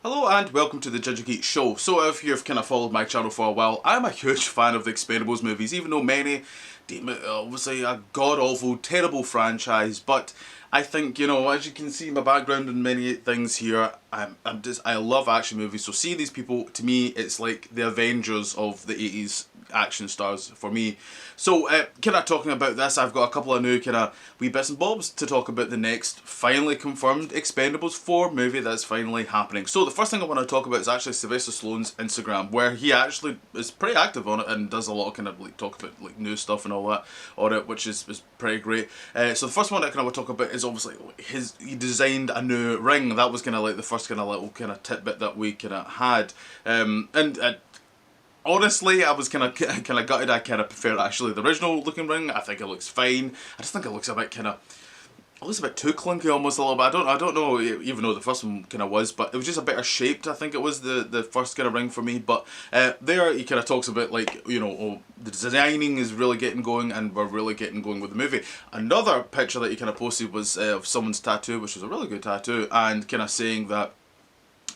Hello and welcome to the Ginger Geek Show. So if you've kind of followed my channel for a while, I'm a huge fan of the Expendables movies, even though many deem it obviously a god-awful, terrible franchise, but I think, as you can see in my background and many things here, I love action movies, so seeing these people, to me, it's like the Avengers of the 80s action stars for me. So, kind of talking about this, I've got a couple of new kind of wee bits and bobs to talk about the next finally confirmed Expendables 4 movie that's finally happening. So the first thing I want to talk about is actually Sylvester Stallone's Instagram, where he actually is pretty active on it and does a lot of kind of like talk about like new stuff and all that on it, which is pretty great. So the first one I kind of want to talk about is obviously he designed a new ring. That was kind of like the first kind of little kind of tidbit that we kind of had, and honestly, I was kind of gutted. I kind of prefer actually the original looking ring. I think it looks fine. I just think it looks a bit it looks a bit too clunky almost a little bit. I don't know, even though the first one kind of was, but it was just a better shaped. I think it was the first kind of ring for me. But there he kind of talks about like, oh, the designing is really getting going and we're really getting going with the movie. Another picture that he kind of posted was of someone's tattoo, which was a really good tattoo, and kind of saying that,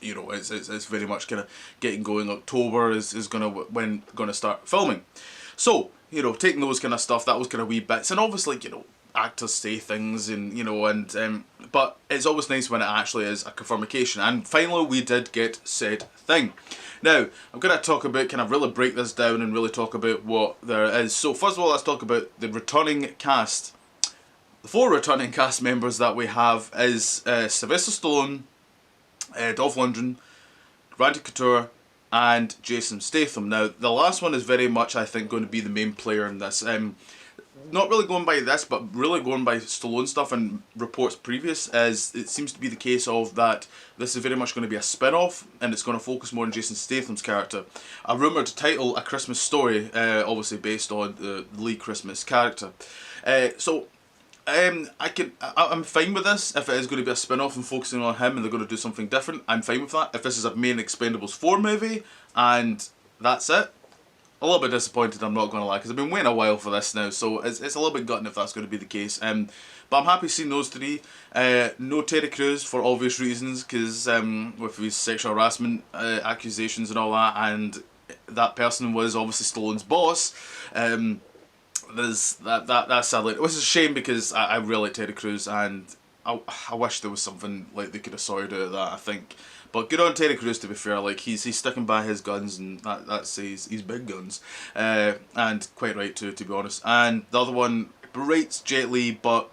it's very much kind of getting going. October is gonna start filming. So, taking those kind of stuff, that was kind of wee bits, and obviously, actors say things, and but it's always nice when it actually is a confirmation. And finally, we did get said thing. Now, I'm going to talk about, kind of really break this down and really talk about what there is. So, first of all, let's talk about the returning cast. The 4 returning cast members that we have is Sylvester Stallone, Dolph Lundgren, Randy Couture, and Jason Statham. Now, the last one is very much, I think, going to be the main player in this. Not really going by this, but really going by Stallone stuff and reports previous, as it seems to be the case of that this is very much going to be a spin-off, and it's going to focus more on Jason Statham's character. A rumoured title, A Christmas Story, obviously based on the Lee Christmas character. I'm fine with this. If it is going to be a spin-off and focusing on him and they're going to do something different, I'm fine with that. If this is a main Expendables 4 movie and that's it, a little bit disappointed, I'm not going to lie, because I've been waiting a while for this now, so it's a little bit gutting if that's going to be the case. But I'm happy seeing those 3. No Terry Crews for obvious reasons, because with his sexual harassment accusations and all that, and that person was obviously Stallone's boss. That's sadly, it was a shame because I really like Terry Crews, and I wish there was something like they could have sorted out of that, I think. But good on Terry Crews, to be fair. Like he's sticking by his guns, and that's his big guns, and quite right too, to be honest. And the other one berates Jet Li, but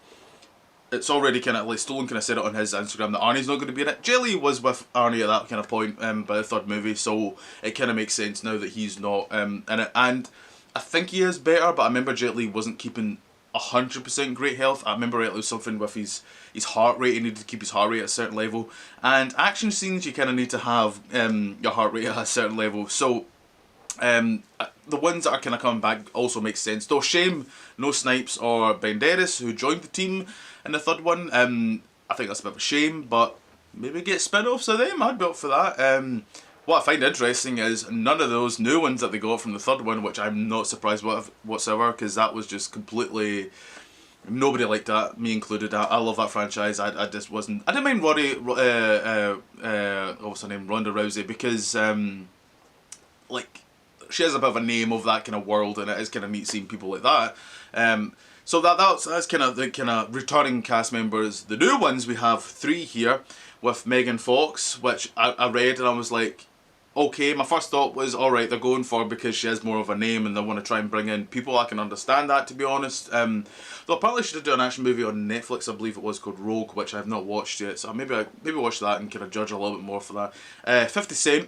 it's already kind of like Stallone kind of said it on his Instagram that Arnie's not going to be in it. Jet Li was with Arnie at that kind of point by the 3rd movie, so it kind of makes sense now that he's not in it. And I think he is better, but I remember Jet Li wasn't keeping 100% great health. I remember it was something with his heart rate. He needed to keep his heart rate at a certain level. And action scenes, you kind of need to have your heart rate at a certain level. So the ones that are kind of coming back also make sense. Though shame no Snipes or Banderas, who joined the team in the 3rd one. I think that's a bit of a shame, but maybe get spin-offs of them. I'd be up for that. What I find interesting is none of those new ones that they got from the 3rd one, which I'm not surprised whatsoever, because that was just completely... Nobody liked that, me included. I love that franchise. I just wasn't... I didn't mind what's her name? Ronda Rousey, because, like, she has a bit of a name of that kind of world, and it is kind of neat seeing people like that. So that's kind of the kind of returning cast members. The new ones, we have 3 here, with Megan Fox, which I read and I was like, okay, my first thought was, alright, they're going for because she has more of a name and they want to try and bring in people. I can understand that, to be honest. Though apparently she did do an action movie on Netflix, I believe it was, called Rogue, which I have not watched yet, so maybe watch that and kind of judge a little bit more for that. 50 Cent,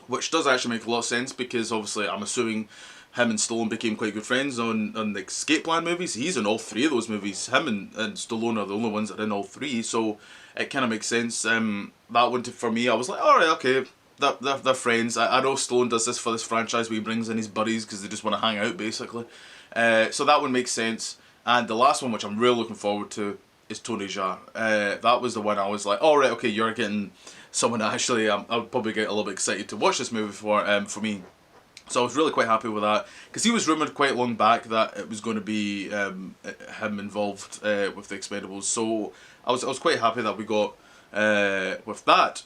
which does actually make a lot of sense, because obviously I'm assuming him and Stallone became quite good friends on the Escape Plan movies. He's in all 3 of those movies. Him and Stallone are the only ones that are in all 3, so it kind of makes sense. That one, for me, I was like, alright, okay, they're friends. I know Stallone does this for this franchise where he brings in his buddies because they just want to hang out, basically. So that one makes sense. And the last one, which I'm really looking forward to, is Tony Jaa. That was the one I was like, alright, okay, you're getting someone that actually I'll probably get a little bit excited to watch this movie for me. So I was really quite happy with that, because he was rumoured quite long back that it was going to be him involved with the Expendables. So I was quite happy that we got with that.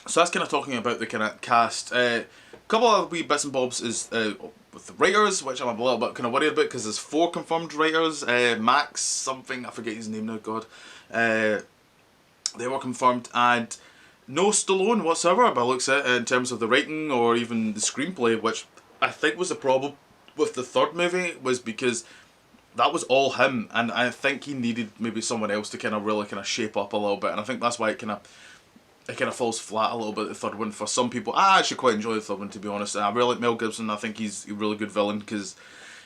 So that's kind of talking about the kind of cast. A couple of wee bits and bobs is with the writers, which I'm a little bit kind of worried about because there's 4 confirmed writers. Max something, I forget his name now. God, they were confirmed, and no Stallone whatsoever by the looks at it in terms of the writing or even the screenplay, which I think was the problem with the third movie, was because that was all him, and I think he needed maybe someone else to kind of really kind of shape up a little bit, and I think that's why it kind of falls flat a little bit, the third one, for some people. I actually quite enjoy the third one, to be honest. I really like Mel Gibson. I think he's a really good villain because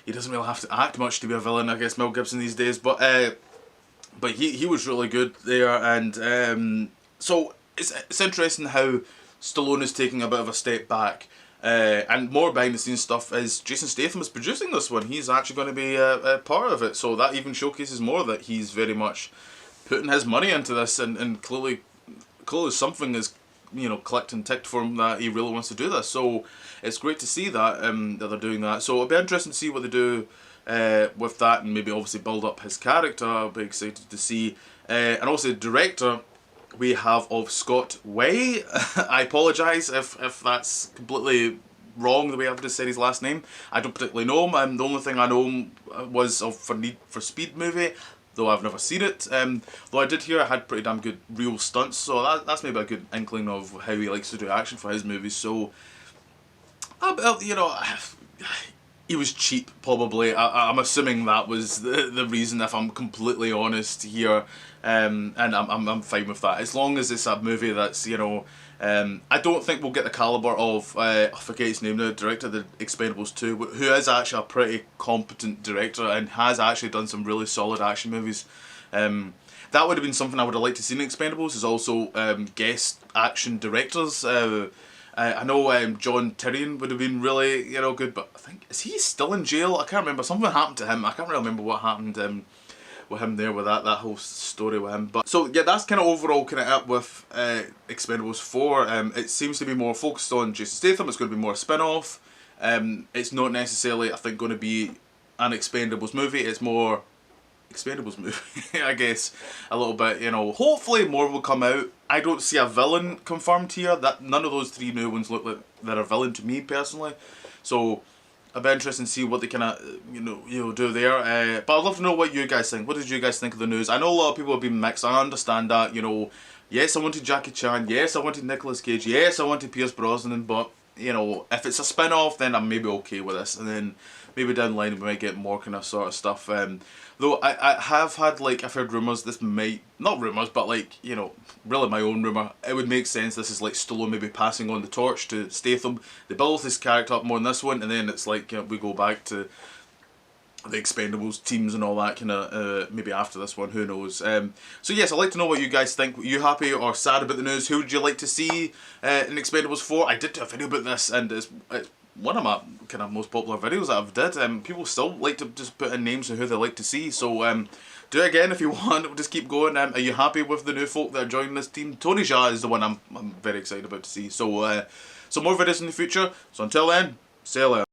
he doesn't really have to act much to be a villain, I guess, Mel Gibson these days. But he was really good there, and so it's interesting how Stallone is taking a bit of a step back. And more behind the scenes stuff is Jason Statham is producing this one. He's actually going to be a part of it, so that even showcases more that he's very much putting his money into this, and clearly something is, you know, clicked and ticked for him that he really wants to do this. So it's great to see that that they're doing that. So it'll be interesting to see what they do with that, and maybe obviously build up his character. I'll be excited to see. And also the director we have of Scott Way. I apologise if that's completely wrong the way I've just said his last name. I don't particularly know him. The only thing I know him was for Need for Speed movie, though I've never seen it. Though I did hear it had pretty damn good real stunts, so that's maybe a good inkling of how he likes to do action for his movies. So, you know, he was cheap, probably. I'm assuming that was the reason, if I'm completely honest here. And I'm fine with that, as long as it's a movie that's, you know, I don't think we'll get the caliber of I forget his name now, director of the Expendables 2, who is actually a pretty competent director and has actually done some really solid action movies. That would have been something I would have liked to see in Expendables, is also guest action directors. I know John Tyrion would have been really, you know, good, but I think, is he still in jail? I can't remember. Something happened to him. I can't really remember what happened with him there, with that whole story with him. But so yeah, that's kind of overall kind of up with Expendables 4. It seems to be more focused on Jason Statham. It's going to be more a spin-off. It's not necessarily, I think, going to be an Expendables movie. It's more Expendables movie, I guess, a little bit, you know. Hopefully more will come out. I don't see a villain confirmed here. That none of those 3 new ones look like they're a villain to me personally. So I'll be interested to see what they kind of, you know, do there. But I'd love to know what you guys think. What did you guys think of the news? I know a lot of people have been mixed. I understand that, you know. Yes, I wanted Jackie Chan. Yes, I wanted Nicolas Cage. Yes, I wanted Pierce Brosnan. But, you know, if it's a spin-off, then I'm maybe okay with this. And then maybe down the line we might get more kind of sort of stuff. Though I have had, like, I've heard rumours, this might, not rumours, but like, you know, really my own rumour, it would make sense this is like Stallone maybe passing on the torch to Statham. They build his character up more in this one, and then it's like, you know, we go back to the Expendables teams and all that kind of, maybe after this one, who knows. So yes, I'd like to know what you guys think. Were you happy or sad about the news? Who would you like to see in Expendables 4? I did do a video about this, and it's one of my kind of most popular videos that I've did. People still like to just put in names of who they like to see, so do it again if you want. We'll just keep going. Are you happy with the new folk that are joining this team? Tony Jaa is the one I'm very excited about to see. So, some more videos in the future. So until then, see you later.